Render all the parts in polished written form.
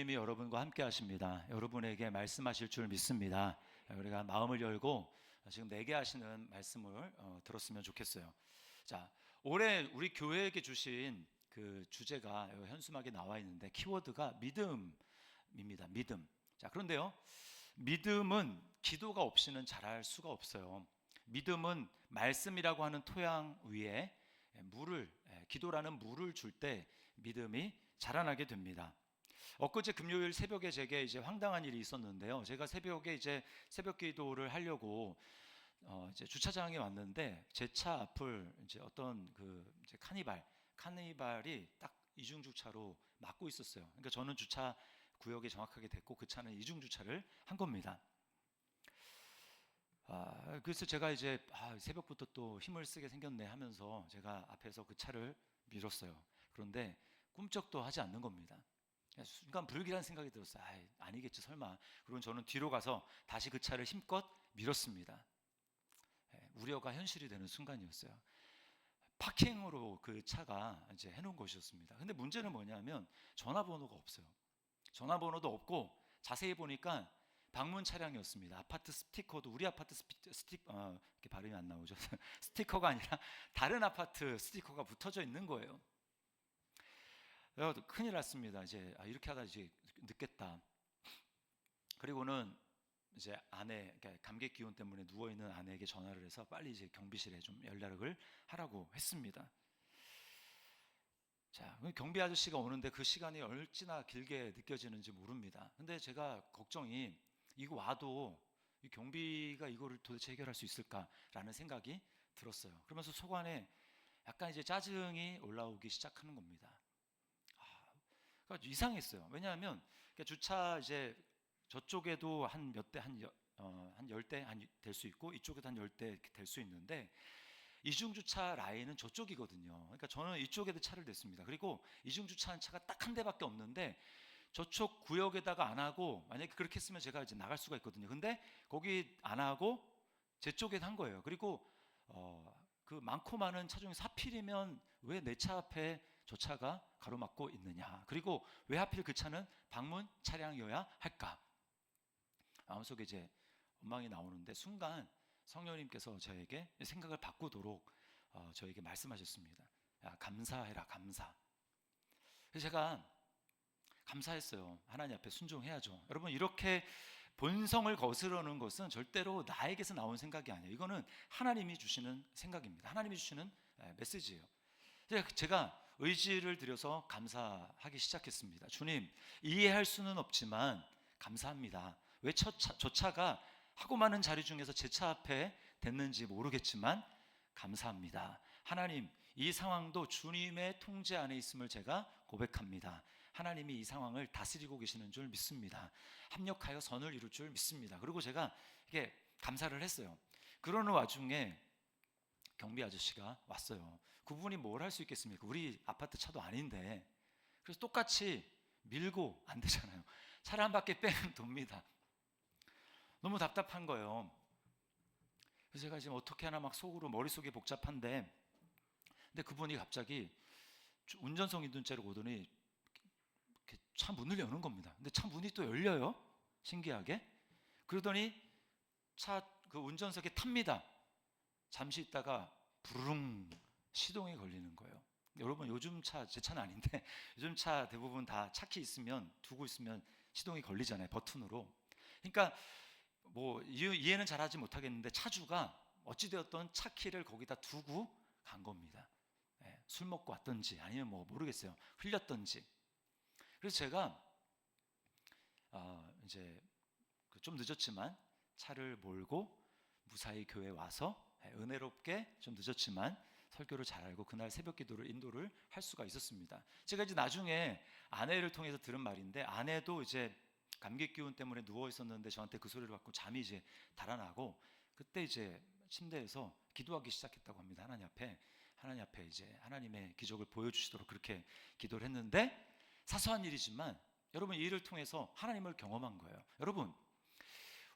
주님이 여러분과 함께 하십니다. 여러분에게 말씀하실 줄 믿습니다. 우리가 마음을 열고 지금 내게 하시는 말씀을 들었으면 좋겠어요. 자, 올해 우리 교회에게 주신 그 주제가 현수막에 나와 있는데 키워드가 믿음입니다. 믿음. 자, 그런데요, 믿음은 기도가 없이는 자랄 수가 없어요. 믿음은 말씀이라고 하는 토양 위에 기도라는 물을 줄 때 믿음이 자라나게 됩니다. 엊그제 금요일 새벽에 제게 이제 황당한 일이 있었는데요. 제가 새벽에 이제 새벽 기도를 하려고 이제 주차장에 왔는데 제 차 앞을 이제 어떤 그 이제 카니발이 딱 이중 주차로 막고 있었어요. 그러니까 저는 주차 구역이 정확하게 됐고 그 차는 이중 주차를 한 겁니다. 그래서 제가 이제 새벽부터 또 힘을 쓰게 생겼네 하면서 제가 앞에서 그 차를 밀었어요. 그런데 꿈쩍도 하지 않는 겁니다. 순간 불길한 생각이 들었어요. 아니겠지 설마. 그리고 저는 뒤로 가서 다시 그 차를 힘껏 밀었습니다. 우려가 현실이 되는 순간이었어요. 파킹으로 그 차가 이제 해놓은 곳이었습니다. 근데 문제는 뭐냐면 전화번호가 없어요. 전화번호도 없고 자세히 보니까 방문 차량이었습니다. 아파트 스티커도 우리 아파트 이렇게 발음이 안 나오죠. 스티커가 아니라 다른 아파트 스티커가 붙어져 있는 거예요. 큰일 났습니다. 이제 이렇게 하다 이제 늦겠다. 그리고는 이제 아내, 그러니까 감기 기운 때문에 누워 있는 아내에게 전화를 해서 빨리 이제 경비실에 좀 연락을 하라고 했습니다. 자, 경비 아저씨가 오는데 그 시간이 얼마나 길게 느껴지는지 모릅니다. 근데 제가 걱정이 이거 와도 이 경비가 이거를 도대체 해결할 수 있을까라는 생각이 들었어요. 그러면서 속 안에 약간 이제 짜증이 올라오기 시작하는 겁니다. 그러니까 이상했어요. 왜냐하면 주차 이제 저쪽에도 한 몇 대, 한 10대 될 수 있고 이쪽에도 한 10대 될 수 있는데 이중주차 라인은 저쪽이거든요. 그러니까 저는 이쪽에도 차를 댔습니다. 그리고 이중주차한 차가 딱 한 대밖에 없는데 저쪽 구역에다가 안 하고 만약에 그렇게 했으면 제가 이제 나갈 수가 있거든요. 근데 거기 안 하고 제 쪽에 한 거예요. 그리고 그 많고 많은 차 중에 하필이면 왜 내 차 앞에 저 차가 가로막고 있느냐, 그리고 왜 하필 그 차는 방문 차량이어야 할까, 마음속에 이제 원망이 나오는데 순간 성령님께서 저에게 생각을 바꾸도록 저에게 말씀하셨습니다. 야, 감사해라, 감사. 그래서 제가 감사했어요. 하나님 앞에 순종해야죠. 여러분, 이렇게 본성을 거스르는 것은 절대로 나에게서 나온 생각이 아니에요. 이거는 하나님이 주시는 생각입니다. 하나님이 주시는 메시지예요. 제가 의지를 들여서 감사하기 시작했습니다. 주님, 이해할 수는 없지만 감사합니다. 왜 저 차가 하고 많은 자리 중에서 제 차 앞에 됐는지 모르겠지만 감사합니다. 하나님, 이 상황도 주님의 통제 안에 있음을 제가 고백합니다. 하나님이 이 상황을 다스리고 계시는 줄 믿습니다. 합력하여 선을 이룰 줄 믿습니다. 그리고 제가 이게 감사를 했어요. 그러는 와중에 경비 아저씨가 왔어요. 그분이 뭘 할 수 있겠습니까? 우리 아파트 차도 아닌데. 그래서 똑같이 밀고 안 되잖아요. 차를 한 바퀴 빼면 돕니다. 너무 답답한 거예요. 그래서 제가 지금 어떻게 하나 막 속으로 머릿속이 복잡한데, 근데 그분이 갑자기 운전석 있는 채로 오더니 차 문을 여는 겁니다. 근데 차 문이 또 열려요. 신기하게. 그러더니 차 그 운전석에 탑니다. 잠시 있다가 부르릉 시동이 걸리는 거예요. 여러분, 요즘 차, 제 차는 아닌데 요즘 차 대부분 다 차키 있으면, 두고 있으면 시동이 걸리잖아요, 버튼으로. 그러니까 뭐 이해는 잘하지 못하겠는데 차주가 어찌되었던 차키를 거기다 두고 간 겁니다. 술 먹고 왔던지 아니면 뭐 모르겠어요, 흘렸던지. 그래서 제가 이제 좀 늦었지만 차를 몰고 무사히 교회에 와서 은혜롭게 좀 늦었지만 설교를 잘 알고 그날 새벽 기도를 인도를 할 수가 있었습니다. 제가 이제 나중에 아내를 통해서 들은 말인데, 아내도 이제 감기 기운 때문에 누워 있었는데 저한테 그 소리를 받고 잠이 이제 달아나고 그때 이제 침대에서 기도하기 시작했다고 합니다. 하나님 앞에 이제 하나님의 기적을 보여주시도록 그렇게 기도를 했는데, 사소한 일이지만 여러분, 이 일을 통해서 하나님을 경험한 거예요. 여러분,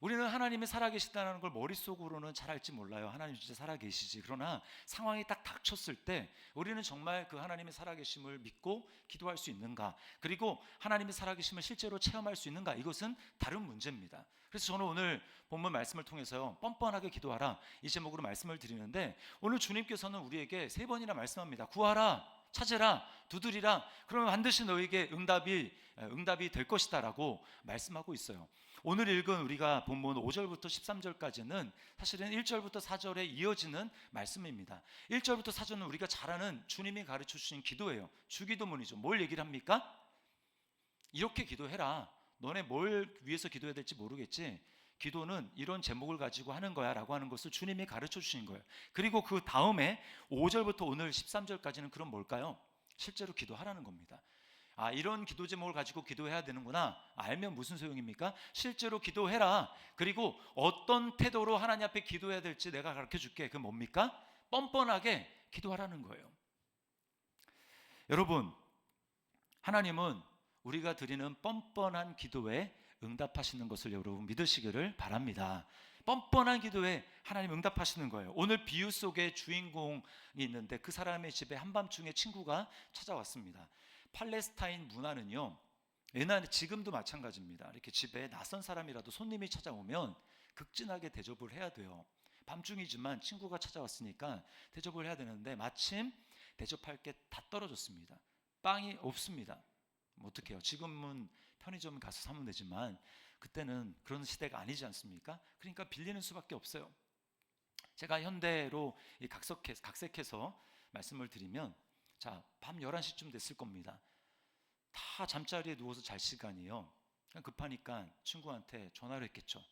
우리는 하나님이 살아계시다는 걸 머릿속으로는 잘 알지 몰라요. 하나님 진짜 살아계시지. 그러나 상황이 딱 닥쳤을 때 우리는 정말 그 하나님의 살아계심을 믿고 기도할 수 있는가, 그리고 하나님의 살아계심을 실제로 체험할 수 있는가, 이것은 다른 문제입니다. 그래서 저는 오늘 본문 말씀을 통해서요, 뻔뻔하게 기도하라, 이 제목으로 말씀을 드리는데, 오늘 주님께서는 우리에게 3번이나 말씀합니다. 구하라, 찾으라, 두드리라, 그러면 반드시 너에게 응답이 될 것이다 라고 말씀하고 있어요. 오늘 읽은 우리가 본문 5절부터 13절까지는 사실은 1절부터 4절에 이어지는 말씀입니다. 1절부터 4절은 우리가 잘 아는 주님이 가르쳐 주신 기도예요. 주기도문이죠. 뭘 얘기를 합니까? 이렇게 기도해라. 너네 뭘 위해서 기도해야 될지 모르겠지, 기도는 이런 제목을 가지고 하는 거야 라고 하는 것을 주님이 가르쳐 주신 거예요. 그리고 그 다음에 5절부터 오늘 13절까지는 그럼 뭘까요? 실제로 기도하라는 겁니다. 이런 기도 제목을 가지고 기도해야 되는구나, 알면 무슨 소용입니까? 실제로 기도해라. 그리고 어떤 태도로 하나님 앞에 기도해야 될지 내가 가르쳐 줄게. 그게 뭡니까? 뻔뻔하게 기도하라는 거예요. 여러분, 하나님은 우리가 드리는 뻔뻔한 기도에 응답하시는 것을 여러분 믿으시기를 바랍니다. 뻔뻔한 기도에 하나님 응답하시는 거예요. 오늘 비유 속에 주인공이 있는데, 그 사람의 집에 한밤중에 친구가 찾아왔습니다. 팔레스타인 문화는요, 옛날에 지금도 마찬가지입니다. 이렇게 집에 낯선 사람이라도 손님이 찾아오면 극진하게 대접을 해야 돼요. 밤중이지만 친구가 찾아왔으니까 대접을 해야 되는데, 마침 대접할 게 다 떨어졌습니다. 빵이 없습니다. 어떻게 해요? 지금은 편의점 가서 사면 되지만 그때는 그런 시대가 아니지 않습니까? 그러니까 빌리는 수밖에 없어요. 제가 현대로 각색해서 말씀을 드리면, 자, 밤 11시쯤 됐을 겁니다. 다 잠자리에 누워서 잘 시간이에요. 급하니까 친구한테 전화를 했겠죠.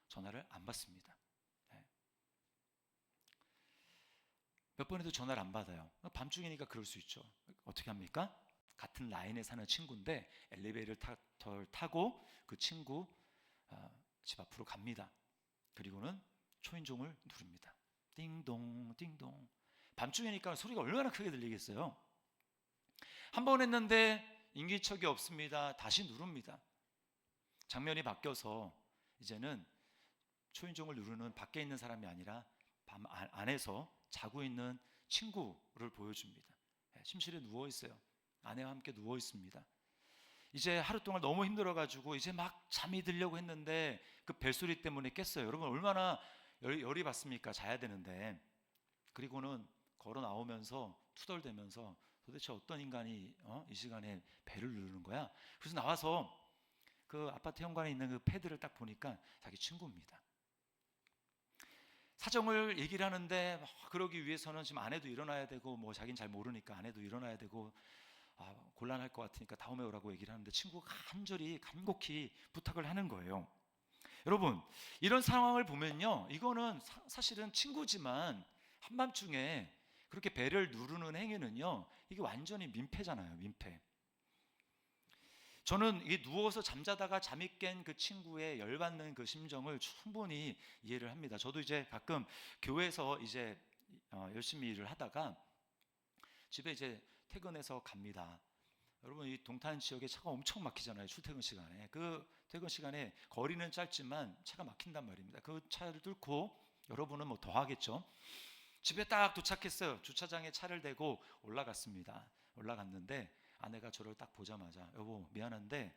전화를 안 받습니다. 몇 번에도 전화를 안 받아요. 밤중이니까 그럴 수 있죠. 어떻게 합니까? 같은 라인에 사는 친구인데 엘리베이터를 타고 그 친구 집 앞으로 갑니다. 그리고는 초인종을 누릅니다. 띵동 띵동. 밤중이니까 소리가 얼마나 크게 들리겠어요. 한 번 했는데 인기척이 없습니다. 다시 누릅니다. 장면이 바뀌어서 이제는 초인종을 누르는 밖에 있는 사람이 아니라 밤 안에서 자고 있는 친구를 보여줍니다. 침실에 누워 있어요. 아내와 함께 누워 있습니다. 이제 하루 동안 너무 힘들어가지고 이제 막 잠이 들려고 했는데 그 벨소리 때문에 깼어요. 여러분 얼마나 열이 받습니까? 자야 되는데. 그리고는 걸어 나오면서 투덜대면서 도대체 어떤 인간이 이 시간에 벨을 누르는 거야? 그래서 나와서 그 아파트 현관에 있는 그 패드를 딱 보니까 자기 친구입니다. 사정을 얘기를 하는데 그러기 위해서는 지금 아내도 일어나야 되고, 뭐 자기는 잘 모르니까 아내도 일어나야 되고, 곤란할 것 같으니까 다음에 오라고 얘기를 하는데 친구가 간곡히 부탁을 하는 거예요. 여러분, 이런 상황을 보면요, 이거는 사실은 친구지만 한밤중에 그렇게 배를 누르는 행위는요, 이게 완전히 민폐잖아요. 민폐. 저는 이게 누워서 잠자다가 잠이 깬 그 친구의 열받는 그 심정을 충분히 이해를 합니다. 저도 이제 가끔 교회에서 이제 열심히 일을 하다가 집에 이제 퇴근해서 갑니다. 여러분, 이 동탄 지역에 차가 엄청 막히잖아요. 출퇴근 시간에. 그 퇴근 시간에 거리는 짧지만 차가 막힌단 말입니다. 그 차를 뚫고 여러분은 뭐 더 하겠죠. 집에 딱 도착했어요. 주차장에 차를 대고 올라갔는데 아내가 저를 딱 보자마자, 여보 미안한데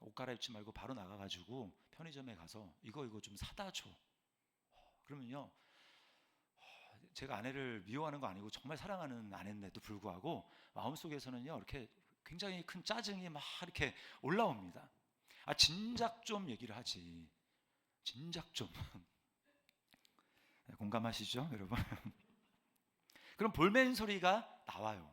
옷 갈아입지 말고 바로 나가가지고 편의점에 가서 이거 좀 사다 줘. 그러면요, 제가 아내를 미워하는 거 아니고 정말 사랑하는 아내인데도 불구하고 마음속에서는요, 이렇게 굉장히 큰 짜증이 막 이렇게 올라옵니다. 진작 좀 얘기를 하지. 진작 좀. 공감하시죠, 여러분? 그럼 볼멘 소리가 나와요.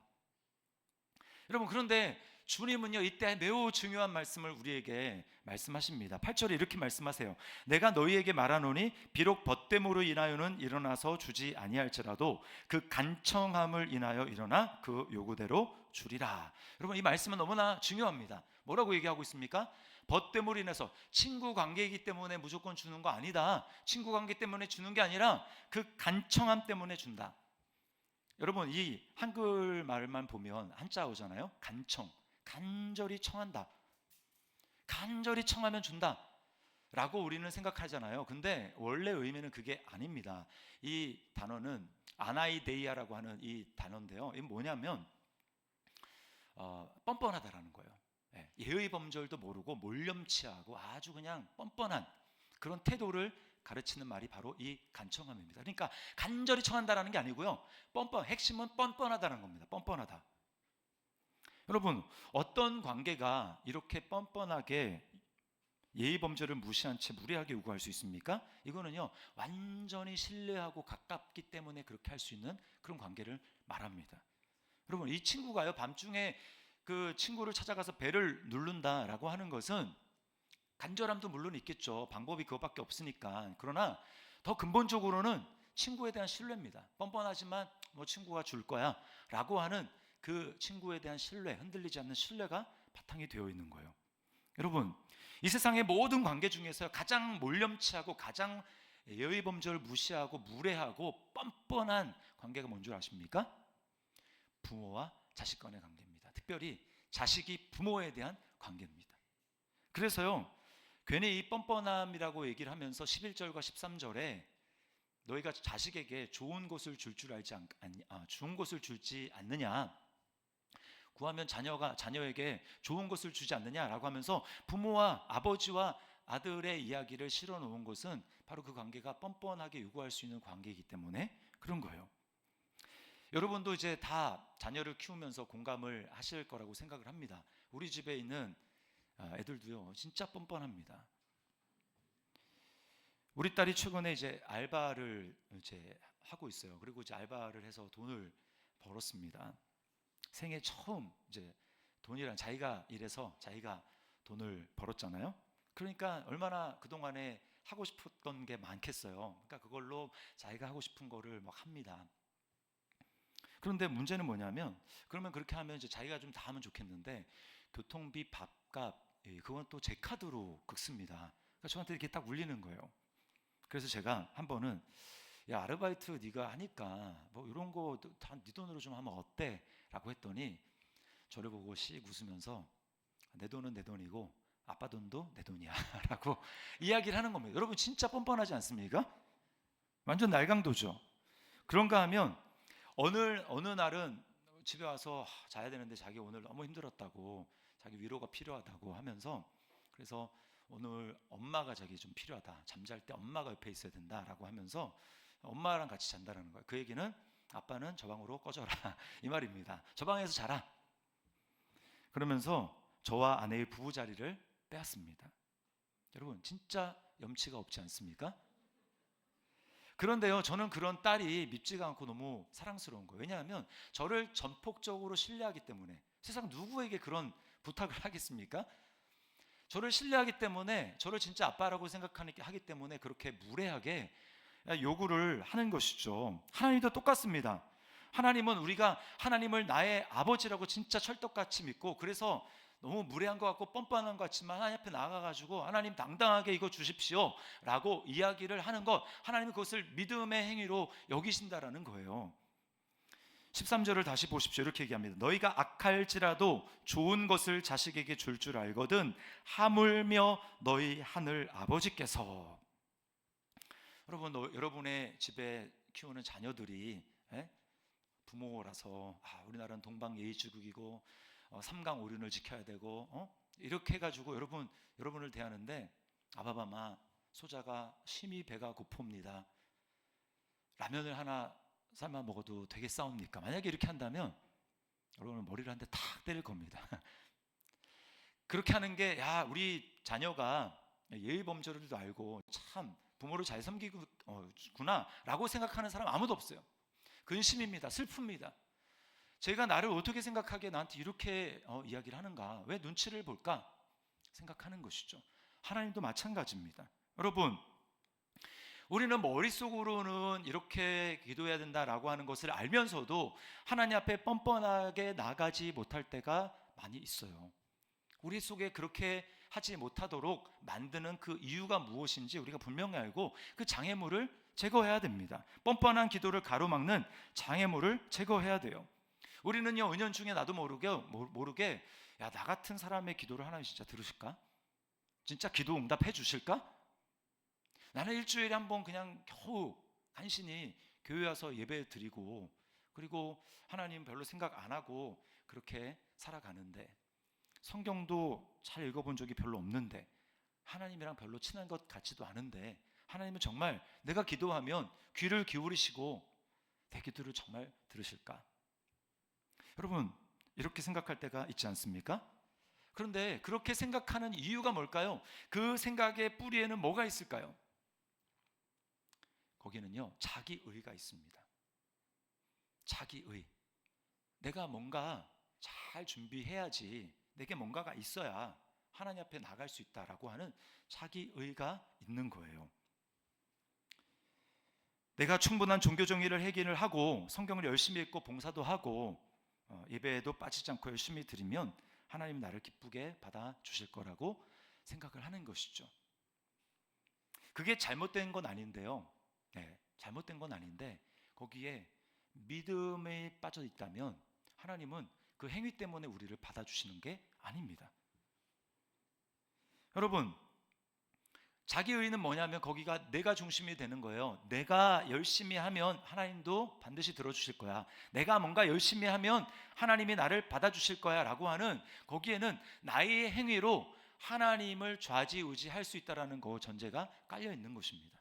여러분, 그런데 주님은요, 이때 매우 중요한 말씀을 우리에게 말씀하십니다. 8절에 이렇게 말씀하세요. 내가 너희에게 말하노니 비록 벗됨으로 인하여는 일어나서 주지 아니할지라도 그 간청함을 인하여 일어나 그 요구대로 주리라. 여러분, 이 말씀은 너무나 중요합니다. 뭐라고 얘기하고 있습니까? 벗됨으로 인해서, 친구 관계이기 때문에 무조건 주는 거 아니다. 친구 관계 때문에 주는 게 아니라 그 간청함 때문에 준다. 여러분, 이 한글 말만 보면 한자 오잖아요. 간청, 간절히 청한다. 간절히 청하면 준다. 라고 우리는 생각하잖아요. 근데 원래 의미는 그게 아닙니다. 이 단어는 아나이데이아라고 하는 이 단어인데요. 이게 뭐냐면 뻔뻔하다라는 거예요. 예의 범절도 모르고 몰렴치하고 아주 그냥 뻔뻔한 그런 태도를 가르치는 말이 바로 이 간청함입니다. 그러니까 간절히 청한다라는 게 아니고요. 핵심은 뻔뻔하다는 겁니다. 뻔뻔하다. 여러분, 어떤 관계가 이렇게 뻔뻔하게 예의 범절을 무시한 채 무례하게 요구할 수 있습니까? 이거는요, 완전히 신뢰하고 가깝기 때문에 그렇게 할 수 있는 그런 관계를 말합니다. 여러분, 이 친구가요, 밤중에 그 친구를 찾아가서 배를 누른다라고 하는 것은 간절함도 물론 있겠죠. 방법이 그것밖에 없으니까. 그러나 더 근본적으로는 친구에 대한 신뢰입니다. 뻔뻔하지만 뭐 친구가 줄 거야 라고 하는 그 친구에 대한 신뢰, 흔들리지 않는 신뢰가 바탕이 되어 있는 거예요. 여러분, 이 세상의 모든 관계 중에서 가장 몰렴치하고 가장 예의 범절을 무시하고 무례하고 뻔뻔한 관계가 뭔 줄 아십니까? 부모와 자식 간의 관계입니다. 특별히 자식이 부모에 대한 관계입니다. 그래서요, 괜히 이 뻔뻔함이라고 얘기를 하면서 11절과 13절에 너희가 자식에게 좋은 것을 줄 알지 좋은 것을 줄지 않느냐, 구하면 자녀에게 좋은 것을 주지 않느냐라고 하면서 부모와 아버지와 아들의 이야기를 실어 놓은 것은 바로 그 관계가 뻔뻔하게 요구할 수 있는 관계이기 때문에 그런 거예요. 여러분도 이제 다 자녀를 키우면서 공감을 하실 거라고 생각을 합니다. 우리 집에 있는 애들도요, 진짜 뻔뻔합니다. 우리 딸이 최근에 이제 알바를 이제 하고 있어요. 그리고 이제 알바를 해서 돈을 벌었습니다. 생애 처음 이제 돈이란 자기가 일해서 자기가 돈을 벌었잖아요. 그러니까 얼마나 그동안에 하고 싶었던 게 많겠어요. 그러니까 그걸로 자기가 하고 싶은 거를 막 합니다. 그런데 문제는 뭐냐면, 그러면 그렇게 하면 이제 자기가 좀 다 하면 좋겠는데 교통비, 밥값, 그건 또 제 카드로 긁습니다. 그러니까 저한테 이렇게 딱 울리는 거예요. 그래서 제가 한 번은, 야, 아르바이트 네가 하니까 뭐 이런 거 다 네 돈으로 좀 하면 어때? 라고 했더니 저를 보고 씩 웃으면서 내 돈은 내 돈이고 아빠 돈도 내 돈이야 라고 이야기를 하는 겁니다. 여러분, 진짜 뻔뻔하지 않습니까? 완전 날강도죠. 그런가 하면 어느 날은 집에 와서 자야 되는데 자기 오늘 너무 힘들었다고, 자기 위로가 필요하다고 하면서, 그래서 오늘 엄마가 자기 좀 필요하다, 잠잘 때 엄마가 옆에 있어야 된다라고 하면서 엄마랑 같이 잔다라는 거예요. 그 얘기는 아빠는 저 방으로 꺼져라 이 말입니다. 저 방에서 자라. 그러면서 저와 아내의 부부 자리를 빼앗습니다. 여러분, 진짜 염치가 없지 않습니까? 그런데요, 저는 그런 딸이 밉지가 않고 너무 사랑스러운 거예요. 왜냐하면 저를 전폭적으로 신뢰하기 때문에. 세상 누구에게 그런 부탁을 하겠습니까? 저를 신뢰하기 때문에, 저를 진짜 아빠라고 생각하기 때문에 그렇게 무례하게 요구를 하는 것이죠. 하나님도 똑같습니다. 하나님은 우리가 하나님을 나의 아버지라고 진짜 철떡같이 믿고, 그래서 너무 무례한 것 같고 뻔뻔한 것 같지만 하나님 앞에 나가가지고 하나님 당당하게 이거 주십시오 라고 이야기를 하는 것, 하나님은 그것을 믿음의 행위로 여기신다라는 거예요. 13절을 다시 보십시오. 이렇게 얘기합니다. 너희가 악할지라도 좋은 것을 자식에게 줄 알거든 하물며 너희 하늘 아버지께서. 여러분, 여러분의 집에 키우는 자녀들이 부모라서 우리나라는 동방예의지국이고 삼강오륜을 지켜야 되고 이렇게 해가지고 여러분을 대하는데, 아바바마 소자가 심히 배가 고픕니다. 라면을 하나 삶아 먹어도 되겠사옵니까? 만약에 이렇게 한다면 여러분은 머리를 한 대 탁 때릴 겁니다. 그렇게 하는 게, 야, 우리 자녀가 예의 범절을도 알고 참 부모를 잘 섬기구나 라고 생각하는 사람 아무도 없어요. 근심입니다. 슬픕니다. 제가 나를 어떻게 생각하기에 나한테 이렇게 이야기를 하는가, 왜 눈치를 볼까 생각하는 것이죠. 하나님도 마찬가지입니다. 여러분, 우리는 머릿속으로는 이렇게 기도해야 된다라고 하는 것을 알면서도 하나님 앞에 뻔뻔하게 나가지 못할 때가 많이 있어요. 우리 속에 그렇게 하지 못하도록 만드는 그 이유가 무엇인지 우리가 분명히 알고 그 장애물을 제거해야 됩니다. 뻔뻔한 기도를 가로막는 장애물을 제거해야 돼요. 우리는요, 은연중에 나도 모르게 야, 나 같은 사람의 기도를 하나님 진짜 들으실까? 진짜 기도 응답해 주실까? 나는 일주일에 한 번 그냥 겨우 간신히 교회 와서 예배 드리고, 그리고 하나님 별로 생각 안 하고 그렇게 살아가는데, 성경도 잘 읽어본 적이 별로 없는데, 하나님이랑 별로 친한 것 같지도 않은데, 하나님은 정말 내가 기도하면 귀를 기울이시고 내 기도를 정말 들으실까? 여러분, 이렇게 생각할 때가 있지 않습니까? 그런데 그렇게 생각하는 이유가 뭘까요? 그 생각의 뿌리에는 뭐가 있을까요? 거기는요, 자기의가 있습니다. 자기의. 내가 뭔가 잘 준비해야지, 내게 뭔가가 있어야 하나님 앞에 나갈 수 있다라고 하는 자기의가 있는 거예요. 내가 충분한 종교 정의를 해결을 하고 성경을 열심히 읽고 봉사도 하고 예배에도 빠지지 않고 열심히 드리면 하나님 나를 기쁘게 받아주실 거라고 생각을 하는 것이죠. 그게 잘못된 건 아닌데요. 네, 잘못된 건 아닌데, 거기에 믿음에 빠져 있다면 하나님은 그 행위 때문에 우리를 받아주시는 게 아닙니다. 여러분, 자기의는 뭐냐면 거기가 내가 중심이 되는 거예요. 내가 열심히 하면 하나님도 반드시 들어주실 거야. 내가 뭔가 열심히 하면 하나님이 나를 받아주실 거야 라고 하는, 거기에는 나의 행위로 하나님을 좌지우지할 수 있다는 그 전제가 깔려 있는 것입니다.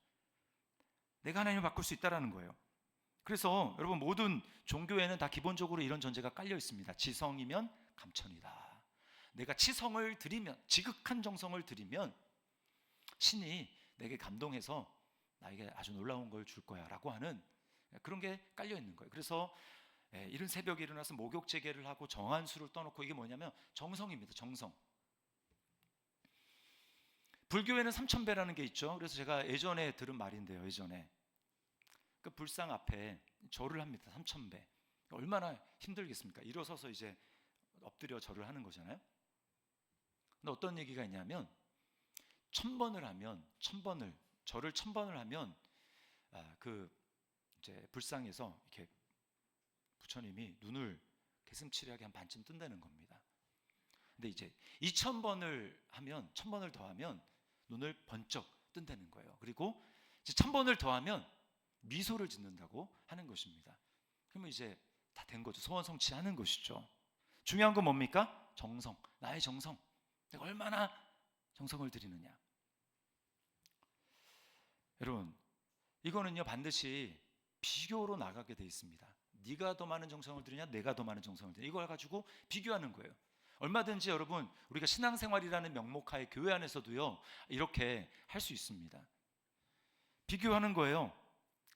내가 하나님을 바꿀 수 있다는 거예요. 그래서 여러분, 모든 종교에는 다 기본적으로 이런 전제가 깔려 있습니다. 지성이면 감천이다. 내가 치성을 드리면, 지극한 정성을 드리면 신이 내게 감동해서 나에게 아주 놀라운 걸 줄 거야 라고 하는 그런 게 깔려 있는 거예요. 그래서 이른 새벽에 일어나서 목욕제계를 하고 정한수를 떠놓고, 이게 뭐냐면 정성입니다. 정성. 불교에는 삼천배라는 게 있죠. 그래서 제가 예전에 들은 말인데요, 예전에 그 불상 앞에 절을 합니다. 삼천배. 얼마나 힘들겠습니까? 일어서서 이제 엎드려 절을 하는 거잖아요. 근데 어떤 얘기가 있냐면, 1000번을 하면, 1000번을, 절을 1000번을 하면 그 이제 불상에서 이렇게 부처님이 눈을 개슴츠레하게 한 반쯤 뜬다는 겁니다. 근데 이제 2000번을 하면, 1000번을 더하면 눈을 번쩍 뜬다는 거예요. 그리고 이제 1000번을 더하면 미소를 짓는다고 하는 것입니다. 그러면 이제 다 된 거죠. 소원 성취하는 것이죠. 중요한 건 뭡니까? 정성. 나의 정성. 내가 얼마나 정성을 들이느냐. 여러분, 이거는요 반드시 비교로 나가게 돼 있습니다. 네가 더 많은 정성을 들이냐, 내가 더 많은 정성을 들이냐, 이걸 가지고 비교하는 거예요. 얼마든지 여러분, 우리가 신앙생활이라는 명목하에 교회 안에서도요 이렇게 할 수 있습니다. 비교하는 거예요.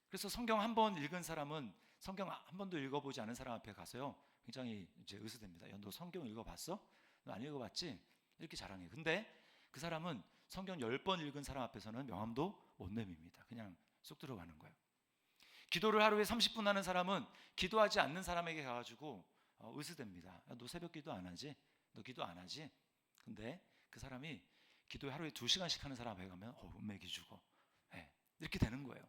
그래서 성경 한 번 읽은 사람은 성경 한 번도 읽어보지 않은 사람 앞에 가서요 굉장히 이제 의스됩니다. 야, 너 성경 읽어봤어? 너 안 읽어봤지? 이렇게 자랑해요. 근데 그 사람은 성경 10번 읽은 사람 앞에서는 명함도 못 내밉니다. 그냥 쏙 들어가는 거예요. 기도를 하루에 30분 하는 사람은 기도하지 않는 사람에게 가가지고 의스됩니다. 야, 너 새벽 기도 안 하지? 너 기도 안 하지? 근데 그 사람이 기도에 하루에 2시간씩 하는 사람 앞에 가면 은맥이 주고 이렇게 되는 거예요.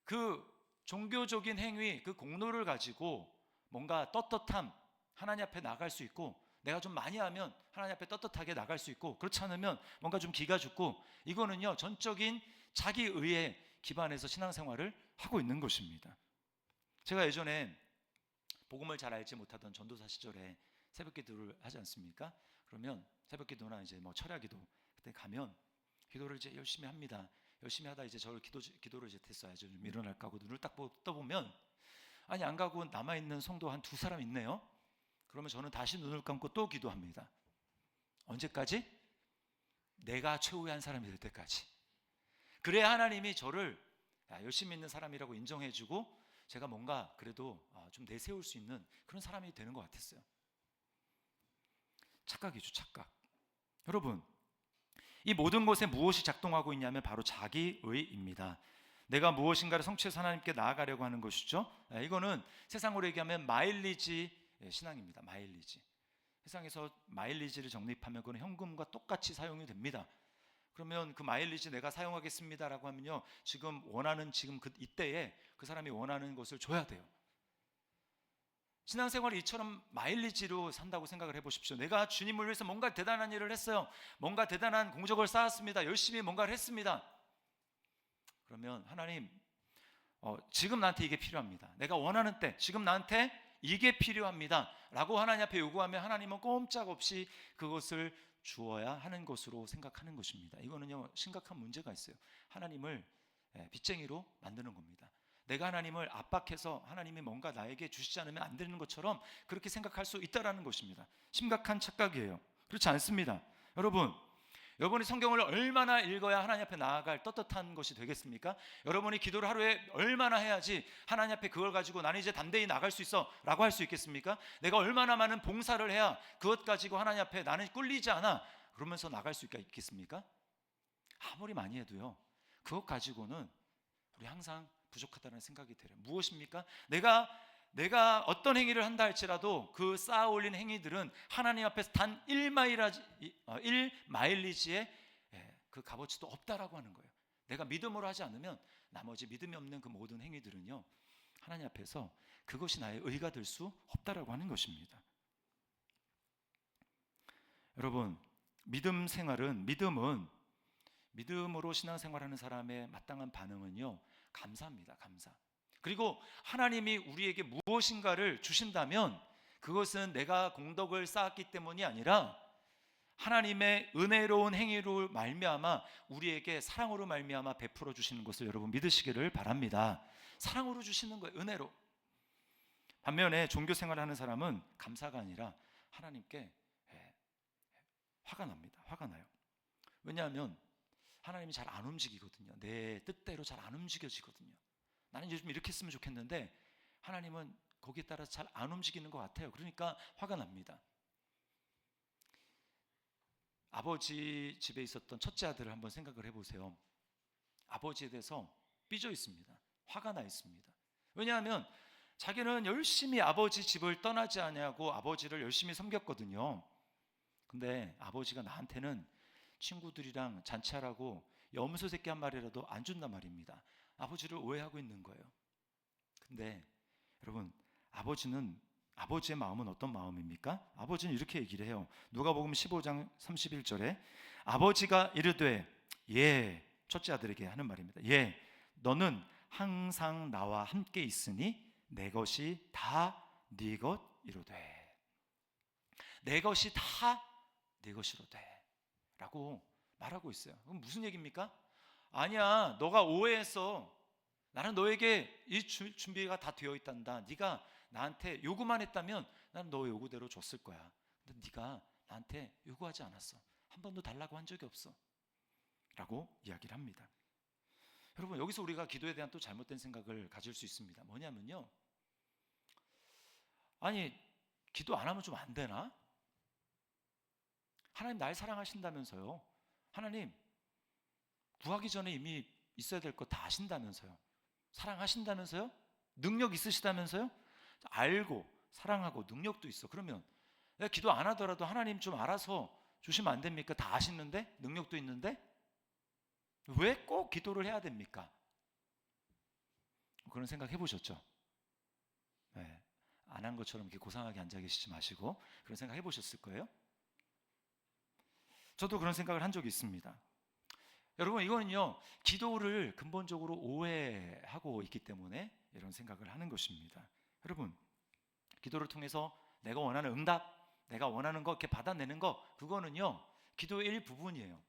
그 종교적인 행위, 그 공로를 가지고 뭔가 떳떳함, 하나님 앞에 나갈 수 있고, 내가 좀 많이 하면 하나님 앞에 떳떳하게 나갈 수 있고, 그렇지 않으면 뭔가 좀 기가 죽고, 이거는요 전적인 자기의에 기반해서 신앙생활을 하고 있는 것입니다. 제가 예전에 복음을 잘 알지 못하던 전도사 시절에 새벽 기도를 하지 않습니까? 그러면 새벽 기도나 이제 뭐 철야 기도, 그때 가면 기도를 이제 열심히 합니다. 열심히 하다 이제 저를 기도를 이제 됐어야죠. 좀 일어날까 하고 눈을 딱 떠보면, 아니 안 가고 남아있는 성도 한 2사람 있네요. 그러면 저는 다시 눈을 감고 또 기도합니다. 언제까지? 내가 최후의 한 사람이 될 때까지. 그래야 하나님이 저를 열심히 있는 사람이라고 인정해주고 제가 뭔가 그래도 좀 내세울 수 있는 그런 사람이 되는 것 같았어요. 착각이죠, 착각. 여러분, 이 모든 것에 무엇이 작동하고 있냐면 바로 자기의입니다. 내가 무엇인가를 성취해서 하나님께 나아가려고 하는 것이죠. 이거는 세상으로 얘기하면 마일리지 신앙입니다. 마일리지. 세상에서 마일리지를 적립하면 그건 현금과 똑같이 사용이 됩니다. 그러면 그 마일리지 내가 사용하겠습니다라고 하면요, 지금 원하는 지금 이때에 그 사람이 원하는 것을 줘야 돼요. 신앙생활이 이처럼 마일리지로 산다고 생각을 해보십시오. 내가 주님을 위해서 뭔가 대단한 일을 했어요. 뭔가 대단한 공적을 쌓았습니다. 열심히 뭔가를 했습니다. 그러면 하나님, 지금 나한테 이게 필요합니다. 내가 원하는 때 지금 나한테 이게 필요합니다 라고 하나님 앞에 요구하면 하나님은 꼼짝없이 그것을 주어야 하는 것으로 생각하는 것입니다. 이거는요, 심각한 문제가 있어요. 하나님을 빚쟁이로 만드는 겁니다. 내가 하나님을 압박해서 하나님이 뭔가 나에게 주시지 않으면 안 되는 것처럼 그렇게 생각할 수 있다는 것입니다. 심각한 착각이에요. 그렇지 않습니다. 여러분이 성경을 얼마나 읽어야 하나님 앞에 나아갈 떳떳한 것이 되겠습니까? 여러분이 기도를 하루에 얼마나 해야지 하나님 앞에 그걸 가지고 나는 이제 담대히 나갈 수 있어 라고 할 수 있겠습니까? 내가 얼마나 많은 봉사를 해야 그것 가지고 하나님 앞에 나는 꿀리지 않아 그러면서 나갈 수 있겠습니까? 아무리 많이 해도요, 그것 가지고는 우리 항상 부족하다는 생각이 들어요. 무엇입니까? 내가 어떤 행위를 한다 할지라도 그 쌓아 올린 행위들은 하나님 앞에서 단 1마일리지의 그 값어치도 없다라고 하는 거예요. 내가 믿음으로 하지 않으면 나머지 믿음이 없는 그 모든 행위들은요, 하나님 앞에서 그것이 나의 의가 될 수 없다라고 하는 것입니다. 여러분, 믿음으로 신앙생활하는 사람의 마땅한 반응은요, 감사입니다. 감사. 그리고 하나님이 우리에게 무엇인가를 주신다면 그것은 내가 공덕을 쌓았기 때문이 아니라 하나님의 은혜로운 행위로 말미암아 우리에게 사랑으로 말미암아 베풀어 주시는 것을 여러분 믿으시기를 바랍니다. 사랑으로 주시는 거예요. 은혜로. 반면에 종교 생활하는 사람은 감사가 아니라 하나님께 화가 납니다. 화가 나요. 왜냐하면 하나님이 잘 안 움직이거든요. 내 뜻대로 잘 안 움직여지거든요. 나는 요즘 이렇게 했으면 좋겠는데 하나님은 거기에 따라서 잘 안 움직이는 것 같아요. 그러니까 화가 납니다. 아버지 집에 있었던 첫째 아들을 한번 생각을 해보세요. 아버지에 대해서 삐져 있습니다. 화가 나 있습니다. 왜냐하면 자기는 열심히 아버지 집을 떠나지 않냐고 아버지를 열심히 섬겼거든요. 근데 아버지가 나한테는 친구들이랑 잔치하라고 염소 새끼 한 마리라도 안 준단 말입니다. 아버지를 오해하고 있는 거예요. 근데 여러분, 아버지의 마음은 어떤 마음입니까? 아버지는 이렇게 얘기를 해요. 누가복음 15장 31절에 아버지가 이르되 첫째 아들에게 하는 말입니다. 너는 항상 나와 함께 있으니 내 것이 다 네 것이로되. 내 것이 다 네 것이로되 라고 말하고 있어요. 그럼 무슨 얘기입니까? 아니야, 너가 오해했어. 나는 너에게 이 준비가 다 되어 있단다. 네가 나한테 요구만 했다면 난 너 요구대로 줬을 거야. 근데 네가 나한테 요구하지 않았어. 한 번도 달라고 한 적이 없어 라고 이야기를 합니다. 여러분, 여기서 우리가 기도에 대한 또 잘못된 생각을 가질 수 있습니다. 뭐냐면요, 아니, 기도 안 하면 좀 안 되나? 하나님 날 사랑하신다면서요. 하나님 구하기 전에 이미 있어야 될 거 다 아신다면서요. 사랑하신다면서요. 능력 있으시다면서요. 알고 사랑하고 능력도 있어. 그러면 내가 기도 안 하더라도 하나님 좀 알아서 주시면 안 됩니까? 다 아시는데, 능력도 있는데 왜 꼭 기도를 해야 됩니까? 그런 생각 해보셨죠? 네. 안 한 것처럼 이렇게 고상하게 앉아 계시지 마시고 그런 생각 해보셨을 거예요. 저도 그런 생각을 한 적이 있습니다. 여러분, 이거는요, 기도를 근본적으로 오해하고 있기 때문에 이런 생각을 하는 것입니다. 여러분, 기도를 통해서 내가 원하는 응답, 내가 원하는 거 이렇게 받아내는 거, 그거는요, 기도의 일부분이에요.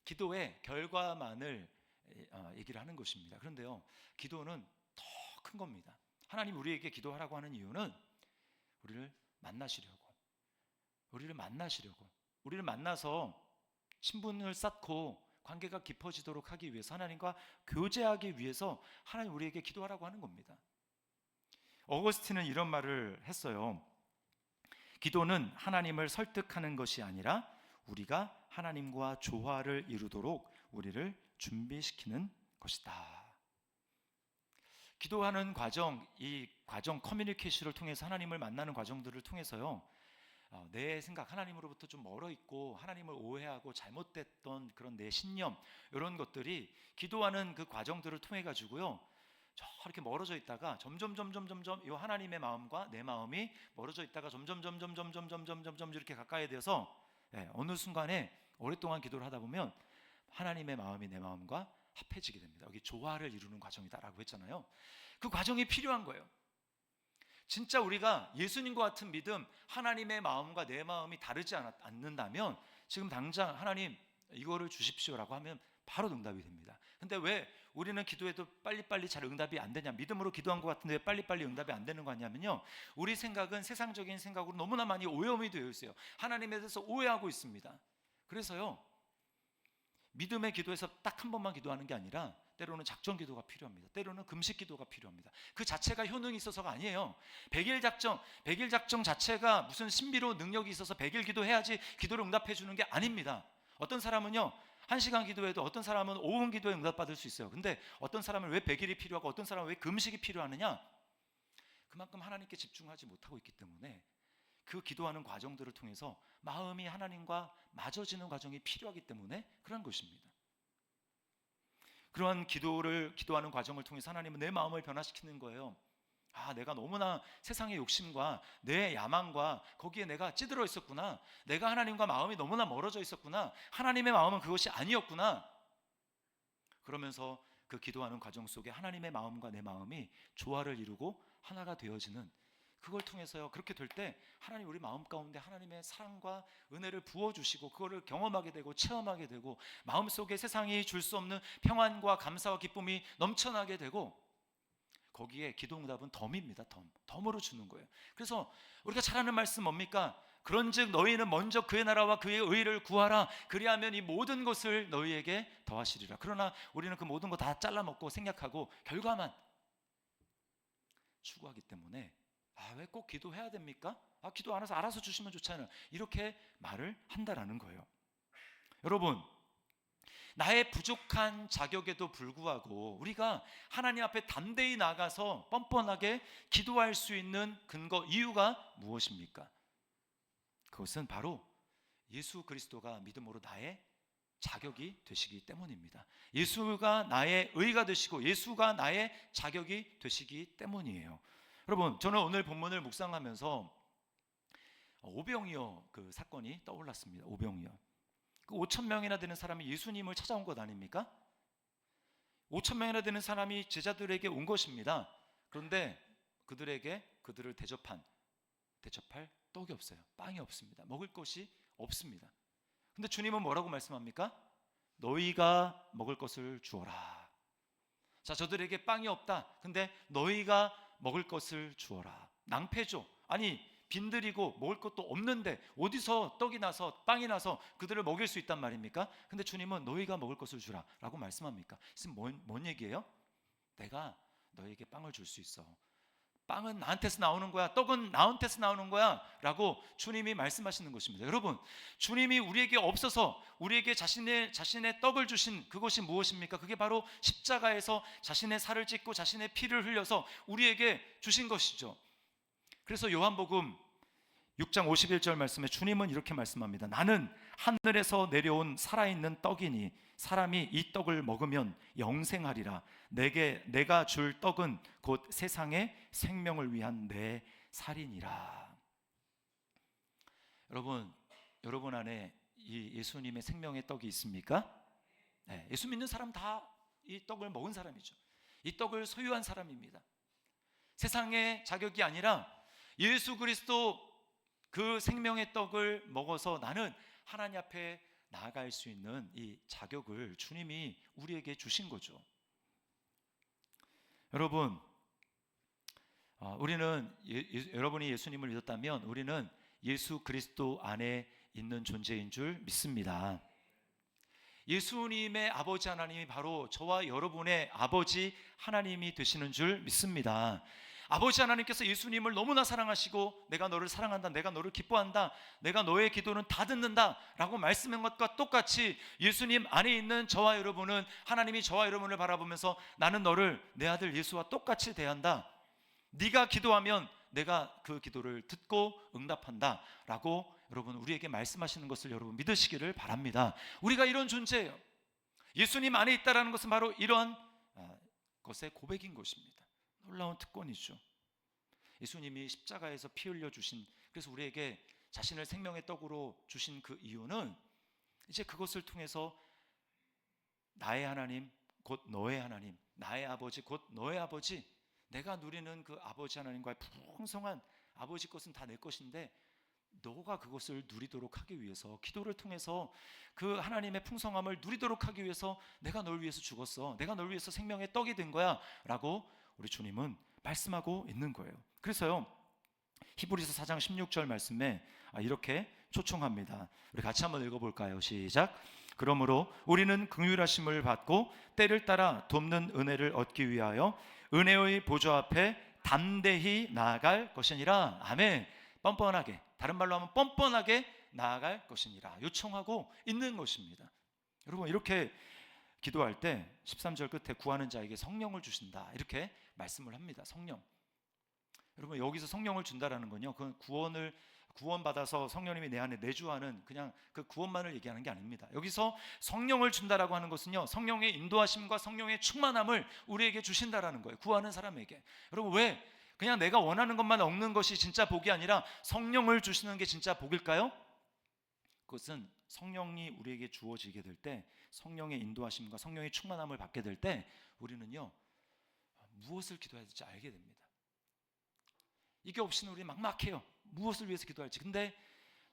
기도의 결과만을 얘기를 하는 것입니다. 그런데요, 기도는 더 큰 겁니다. 하나님 우리에게 기도하라고 하는 이유는 우리를 만나서 친분을 쌓고 관계가 깊어지도록 하기 위해서, 하나님과 교제하기 위해서 하나님 우리에게 기도하라고 하는 겁니다. 어거스틴은 이런 말을 했어요. 기도는 하나님을 설득하는 것이 아니라 우리가 하나님과 조화를 이루도록 우리를 준비시키는 것이다. 기도하는 과정, 이 과정 커뮤니케이션을 통해서 하나님을 만나는 과정들을 통해서요, 내 생각, 하나님으로부터 좀 멀어 있고 하나님을 오해하고 잘못됐던 그런 내 신념, 이런 것들이 기도하는 그 과정들을 통해 가지고요, 이렇게 멀어져 있다가 점점 이 하나님의 마음과 내 마음이 멀어져 있다가 점점 이렇게 가까이 되어서 어느 순간에 오랫동안 기도를 하다 보면 하나님의 마음이 내 마음과 합해지게 됩니다. 여기 조화를 이루는 과정이다라고 했잖아요. 그 과정이 필요한 거예요. 진짜 우리가 예수님과 같은 믿음, 하나님의 마음과 내 마음이 다르지 않는다면 지금 당장 하나님 이거를 주십시오라고 하면 바로 응답이 됩니다. 근데 왜 우리는 기도해도 빨리빨리 잘 응답이 안 되냐, 믿음으로 기도한 것 같은데 왜 빨리빨리 응답이 안 되는 거 아니냐면요, 우리 생각은 세상적인 생각으로 너무나 많이 오염이 되어 있어요. 하나님에 대해서 오해하고 있습니다. 그래서요, 믿음의 기도에서 딱 한 번만 기도하는 게 아니라 때로는 작전 기도가 필요합니다. 때로는 금식 기도가 필요합니다. 그 자체가 효능이 있어서가 아니에요. 100일 작정 자체가 무슨 신비로 능력이 있어서 100일 기도해야지 기도를 응답해 주는 게 아닙니다. 어떤 사람은요 1시간 기도해도 어떤 사람은 5분 기도에 응답받을 수 있어요. 근데 어떤 사람은 왜 100일이 필요하고 어떤 사람은 왜 금식이 필요하느냐, 그만큼 하나님께 집중하지 못하고 있기 때문에 그 기도하는 과정들을 통해서 마음이 하나님과 맞아지는 과정이 필요하기 때문에 그런 것입니다. 그러한 기도하는 과정을 통해서 하나님은 내 마음을 변화시키는 거예요. 내가 너무나 세상의 욕심과 내 야망과 거기에 내가 찌들어 있었구나. 내가 하나님과 마음이 너무나 멀어져 있었구나. 하나님의 마음은 그것이 아니었구나. 그러면서 그 기도하는 과정 속에 하나님의 마음과 내 마음이 조화를 이루고 하나가 되어지는, 그걸 통해서요, 그렇게 될 때 하나님 우리 마음 가운데 하나님의 사랑과 은혜를 부어주시고 그거를 경험하게 되고 체험하게 되고 마음속에 세상이 줄 수 없는 평안과 감사와 기쁨이 넘쳐나게 되고, 거기에 기도응답은 덤입니다. 덤으로 주는 거예요. 그래서 우리가 잘 아는 말씀 뭡니까? 그런즉 너희는 먼저 그의 나라와 그의 의를 구하라. 그리하면 이 모든 것을 너희에게 더하시리라. 그러나 우리는 그 모든 거 다 잘라먹고 생략하고 결과만 추구하기 때문에 왜 꼭 기도해야 됩니까? 기도 안 해서 알아서 주시면 좋잖아요. 이렇게 말을 한다라는 거예요. 여러분, 나의 부족한 자격에도 불구하고 우리가 하나님 앞에 담대히 나가서 뻔뻔하게 기도할 수 있는 근거, 이유가 무엇입니까? 그것은 바로 예수 그리스도가 믿음으로 나의 자격이 되시기 때문입니다. 예수가 나의 의가 되시고 예수가 나의 자격이 되시기 때문이에요. 여러분, 저는 오늘 본문을 묵상하면서 오병이어 그 사건이 떠올랐습니다. 오병이어. 그 5,000명이나 되는 사람이 예수님을 찾아온 것 아닙니까? 5,000명이나 되는 사람이 제자들에게 온 것입니다. 그런데 그들을 대접할 떡이 없어요. 빵이 없습니다. 먹을 것이 없습니다. 근데 주님은 뭐라고 말씀합니까? 너희가 먹을 것을 주어라. 자, 저들에게 빵이 없다. 근데 너희가 먹을 것을 주어라. 낭패죠. 아니, 빈들이고 먹을 것도 없는데 어디서 떡이 나서 빵이 나서 그들을 먹일 수 있단 말입니까? 근데 주님은 너희가 먹을 것을 주라 라고 말씀합니까? 지금 뭔 얘기예요? 내가 너희에게 빵을 줄 수 있어. 빵은 나한테서 나오는 거야. 떡은 나한테서 나오는 거야 라고 주님이 말씀하시는 것입니다. 여러분, 주님이 우리에게 없어서 우리에게 자신의 떡을 주신 그것이 무엇입니까? 그게 바로 십자가에서 자신의 살을 찢고 자신의 피를 흘려서 우리에게 주신 것이죠. 그래서 요한복음 6장 51절 말씀에 주님은 이렇게 말씀합니다. 나는 하늘에서 내려온 살아있는 떡이니 사람이 이 떡을 먹으면 영생하리라. 내가 줄 떡은 곧 세상의 생명을 위한 내 살이니라. 여러분 안에 이 예수님의 생명의 떡이 있습니까? 네, 예수 믿는 사람 다 이 떡을 먹은 사람이죠. 이 떡을 소유한 사람입니다. 세상의 자격이 아니라 예수 그리스도 그 생명의 떡을 먹어서 나는 하나님 앞에 나아갈 수 있는 이 자격을 주님이 우리에게 주신 거죠. 여러분, 여러분이 예수님을 믿었다면 우리는 예수 그리스도 안에 있는 존재인 줄 믿습니다. 예수님의 아버지 하나님이 바로 저와 여러분의 아버지 하나님이 되시는 줄 믿습니다. 아버지 하나님께서 예수님을 너무나 사랑하시고 내가 너를 사랑한다, 내가 너를 기뻐한다, 내가 너의 기도는 다 듣는다 라고 말씀한 것과 똑같이 예수님 안에 있는 저와 여러분은 하나님이 저와 여러분을 바라보면서 나는 너를 내 아들 예수와 똑같이 대한다, 네가 기도하면 내가 그 기도를 듣고 응답한다 라고 여러분 우리에게 말씀하시는 것을 여러분 믿으시기를 바랍니다. 우리가 이런 존재예요. 예수님 안에 있다라는 것은 바로 이런 것의 고백인 것입니다. 놀라운 특권이죠. 예수님이 십자가에서 피 흘려 주신, 그래서 우리에게 자신을 생명의 떡으로 주신 그 이유는 이제 그것을 통해서 나의 하나님 곧 너의 하나님, 나의 아버지 곧 너의 아버지, 내가 누리는 그 아버지 하나님과의 풍성한 아버지 것은 다 내 것인데 너가 그것을 누리도록 하기 위해서, 기도를 통해서 그 하나님의 풍성함을 누리도록 하기 위해서 내가 널 위해서 죽었어, 내가 널 위해서 생명의 떡이 된 거야 라고 우리 주님은 말씀하고 있는 거예요. 그래서요, 히브리서 4장 16절 말씀에 이렇게 초청합니다. 우리 같이 한번 읽어볼까요? 시작. 그러므로 우리는 긍휼하심을 받고 때를 따라 돕는 은혜를 얻기 위하여 은혜의 보좌 앞에 담대히 나아갈 것이니라. 아멘. 뻔뻔하게, 다른 말로 하면 뻔뻔하게 나아갈 것이니라 요청하고 있는 것입니다. 여러분, 이렇게 기도할 때 13절 끝에 구하는 자에게 성령을 주신다 이렇게 말씀을 합니다. 성령. 여러분, 여기서 성령을 준다라는 건요, 그건 구원받아서 성령님이 내 안에 내주하는 그냥 그 구원만을 얘기하는 게 아닙니다. 여기서 성령을 준다라고 하는 것은요, 성령의 인도하심과 성령의 충만함을 우리에게 주신다라는 거예요. 구하는 사람에게. 여러분, 왜 그냥 내가 원하는 것만 얻는 것이 진짜 복이 아니라 성령을 주시는 게 진짜 복일까요? 그것은 성령이 우리에게 주어지게 될 때, 성령의 인도하심과 성령의 충만함을 받게 될 때 우리는요, 무엇을 기도해야 될지 알게 됩니다. 이게 없이는 우리 막막해요. 무엇을 위해서 기도할지. 근데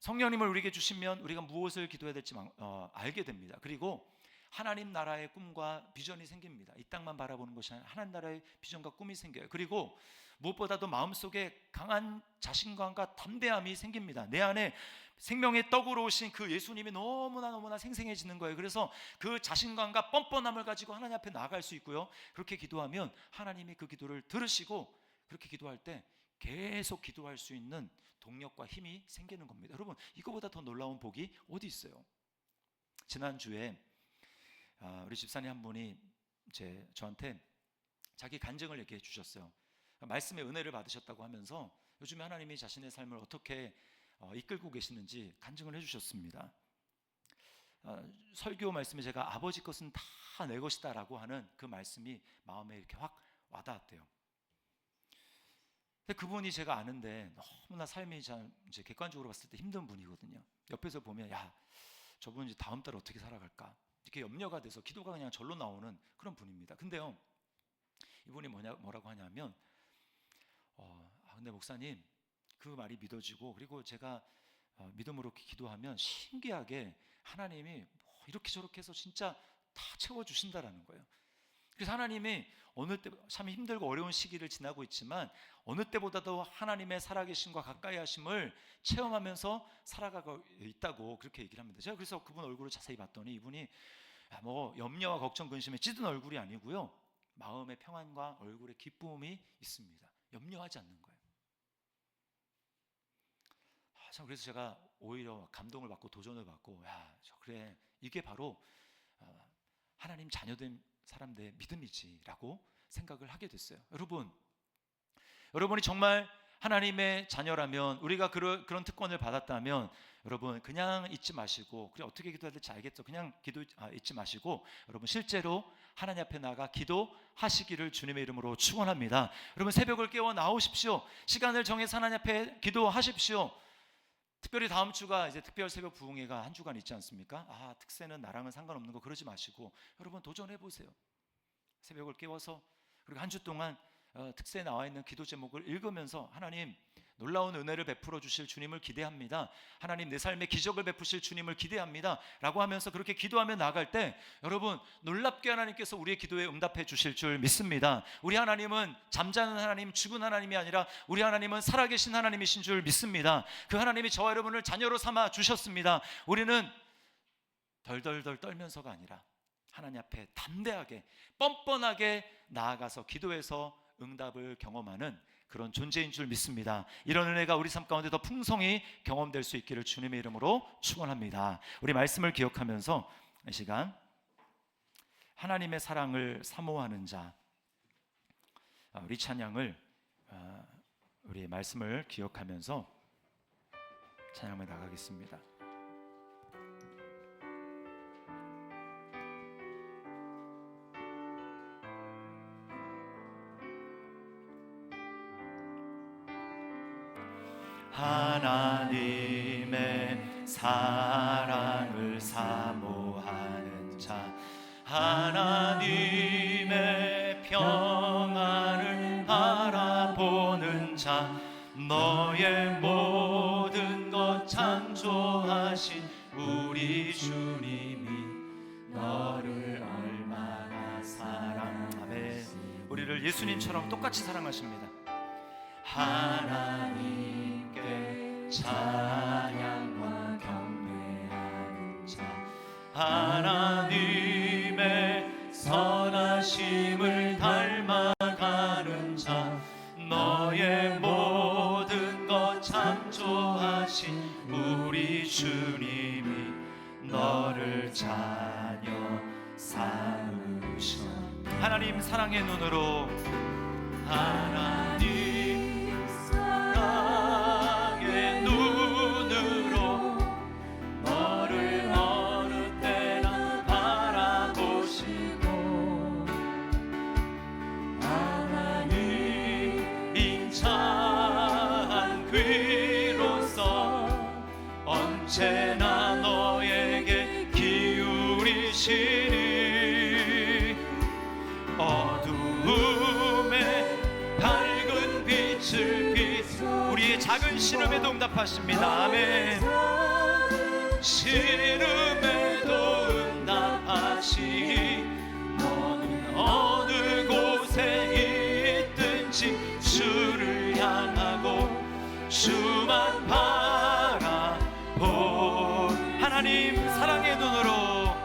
성령님을 우리에게 주시면 우리가 무엇을 기도해야 될지 알게 됩니다. 그리고 하나님 나라의 꿈과 비전이 생깁니다. 이 땅만 바라보는 것이 아니라 하나님 나라의 비전과 꿈이 생겨요. 그리고 무엇보다도 마음속에 강한 자신감과 담대함이 생깁니다. 내 안에 생명의 떡으로 오신 그 예수님이 너무나 생생해지는 거예요. 그래서 그 자신감과 뻔뻔함을 가지고 하나님 앞에 나아갈 수 있고요, 그렇게 기도하면 하나님이 그 기도를 들으시고 그렇게 기도할 때 계속 기도할 수 있는 동력과 힘이 생기는 겁니다. 여러분, 이거보다 더 놀라운 복이 어디 있어요? 지난주에 우리 집사님 한 분이 저한테 자기 간증을 얘기해 주셨어요. 말씀의 은혜를 받으셨다고 하면서 요즘에 하나님이 자신의 삶을 어떻게 이끌고 계시는지 간증을 해주셨습니다. 설교 말씀에 제가 아버지 것은 다 내 것이다 라고 하는 그 말씀이 마음에 이렇게 확 와닿았대요. 근데 그분이 제가 아는데 너무나 삶이 이제 객관적으로 봤을 때 힘든 분이거든요. 옆에서 보면 야, 저분 이제 다음 달 어떻게 살아갈까 이렇게 염려가 돼서 기도가 그냥 절로 나오는 그런 분입니다. 근데요, 이분이 뭐라고 하냐면 근데 목사님, 그 말이 믿어지고, 그리고 제가 믿음으로 기도하면 신기하게 하나님이 이렇게 저렇게 해서 진짜 다 채워주신다라는 거예요. 그래서 하나님이 어느 때 참 힘들고 어려운 시기를 지나고 있지만 어느 때보다도 하나님의 살아계심과 가까이 하심을 체험하면서 살아가고 있다고 그렇게 얘기를 합니다. 제가 그래서 그분 얼굴을 자세히 봤더니 이분이 뭐 염려와 걱정 근심에 찌든 얼굴이 아니고요, 마음의 평안과 얼굴에 기쁨이 있습니다. 염려하지 않는 거예요. 참, 그래서 제가 오히려 감동을 받고 도전을 받고, 그래, 이게 바로 하나님 자녀된 사람들의 믿음이지라고 생각을 하게 됐어요. 여러분이 정말 하나님의 자녀라면, 우리가 그런 특권을 받았다면, 여러분 그냥 잊지 마시고, 그래 어떻게 기도해야 될지 알겠죠? 그냥 잊지 마시고, 여러분 실제로 하나님 앞에 나가 기도하시기를 주님의 이름으로 축원합니다. 여러분, 새벽을 깨워 나오십시오. 시간을 정해서 하나님 앞에 기도하십시오. 특별히 다음 주가 이제 특별 새벽 부흥회가 한 주간 있지 않습니까? 특세는 나랑은 상관없는 거 그러지 마시고 여러분 도전해 보세요. 새벽을 깨워서, 그리고 한 주 동안 특세에 나와 있는 기도 제목을 읽으면서 하나님 놀라운 은혜를 베풀어 주실 주님을 기대합니다. 하나님 내 삶에 기적을 베푸실 주님을 기대합니다 라고 하면서 그렇게 기도하며 나갈 때 여러분, 놀랍게 하나님께서 우리의 기도에 응답해 주실 줄 믿습니다. 우리 하나님은 잠자는 하나님, 죽은 하나님이 아니라 우리 하나님은 살아계신 하나님이신 줄 믿습니다. 그 하나님이 저와 여러분을 자녀로 삼아 주셨습니다. 우리는 덜덜덜 떨면서가 아니라 하나님 앞에 담대하게 뻔뻔하게 나아가서 기도해서 응답을 경험하는 그런 존재인 줄 믿습니다. 이런 은혜가 우리 삶 가운데 더 풍성히 경험될 수 있기를 주님의 이름으로 축원합니다. 우리 말씀을 기억하면서 이 시간 하나님의 사랑을 사모하는 자, 우리 찬양을 우리 말씀을 기억하면서 찬양을 나가겠습니다. 하나님의 사랑을 사모하는 자, 하나님의 평안을 바라보는 자, 너의 모든 것 창조하신 우리 주님이 너를 얼마나 사랑하네. 우리를 예수님처럼 똑같이 사랑하십니다. 하나님께 찬양과 경배하는 자, 하나님의 선하심을 닮아가는 자, 너의 모든 것 창조하신 우리 주님이 너를 자녀 삼으셔. 하나님 사랑의 눈으로, 하나님 사랑의 눈으로 너를 어느 때나 바라보시고, 하나님 인자한 귀로서 언제나 너에게 기울이시니, 어두움에 밝은 빛을 비추 우리의 작은 신음에도 응답하십니다. 아멘. 신음에도 응답하시니 너는 어느 곳에 있든지 주를 향하고 주만 바라보. 하나님 사랑의 눈으로,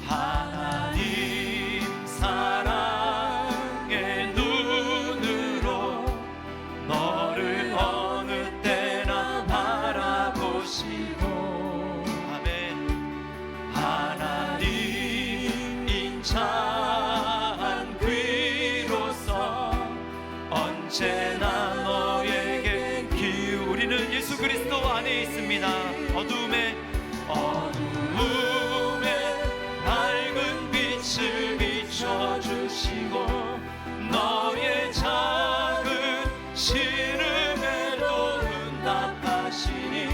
하나님 사랑의 눈으로 너를 어느 때나 바라보시고, 아멘. 하나님 인자한 귀로서 언제나 너에게 기울이는 예수 그리스도 안에 있습니다. 어두움에 밝은 빛을 비춰주시고, 너의 작은 신음에도 응답하시니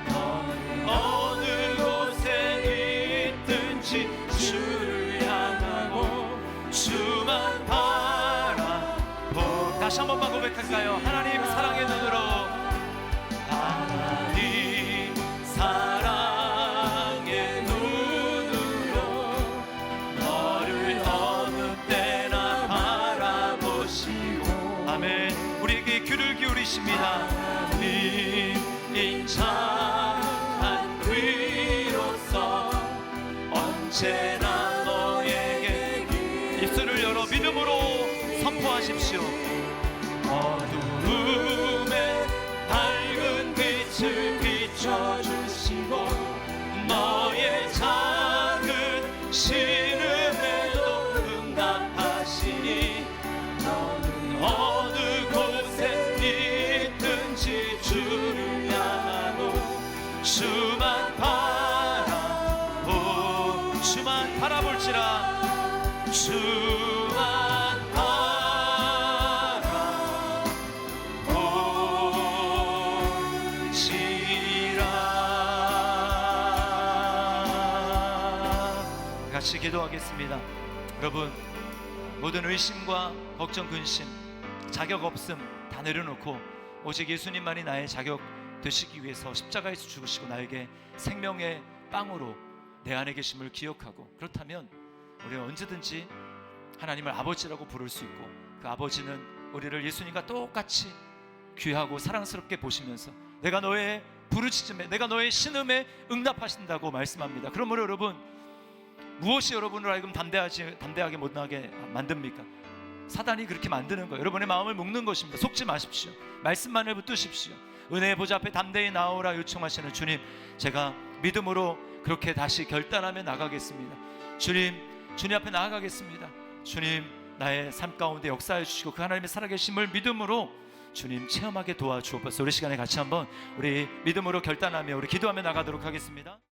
너는 어느 곳에 있든지 주를 향하고 주만 바라보. 다시 한 번만 고백할까요? 하나님 사랑의 눈으로, 하나님 사랑의 눈으로 너를 어느 때나 바라보시고, 아멘. 우리에게 귀를 기울이십니다. 하나님 인자한 귀로서 언제나 너에게 입술을 열어 믿음으로 선포하십시오. 어두움에 밝은 빛을 비춰주시고, 너의 작은 신음에도 응답하시니 너는 어느 곳에 있든지 주를 향하고 주만 바라보. 주만 바라볼지라, 주만 같이 기도하겠습니다. 여러분, 모든 의심과 걱정, 근심, 자격 없음 다 내려놓고 오직 예수님만이 나의 자격 되시기 위해서 십자가에서 죽으시고 나에게 생명의 빵으로 내 안에 계심을 기억하고, 그렇다면 우리는 언제든지 하나님을 아버지라고 부를 수 있고, 그 아버지는 우리를 예수님과 똑같이 귀하고 사랑스럽게 보시면서 내가 너의 부르짖음에, 내가 너의 신음에 응답하신다고 말씀합니다. 그러므로 여러분, 무엇이 여러분을 하여금 담대하게 못나게 만듭니까? 사단이 그렇게 만드는 거예요. 여러분의 마음을 묶는 것입니다. 속지 마십시오. 말씀만을 붙드십시오. 은혜의 보좌 앞에 담대히 나오라 요청하시는 주님, 제가 믿음으로 그렇게 다시 결단하며 나가겠습니다. 주님 앞에 나아가겠습니다. 주님, 나의 삶 가운데 역사해 주시고 그 하나님의 살아계심을 믿음으로 주님 체험하게 도와주옵소서. 우리 시간에 같이 한번 우리 믿음으로 결단하며 우리 기도하며 나가도록 하겠습니다.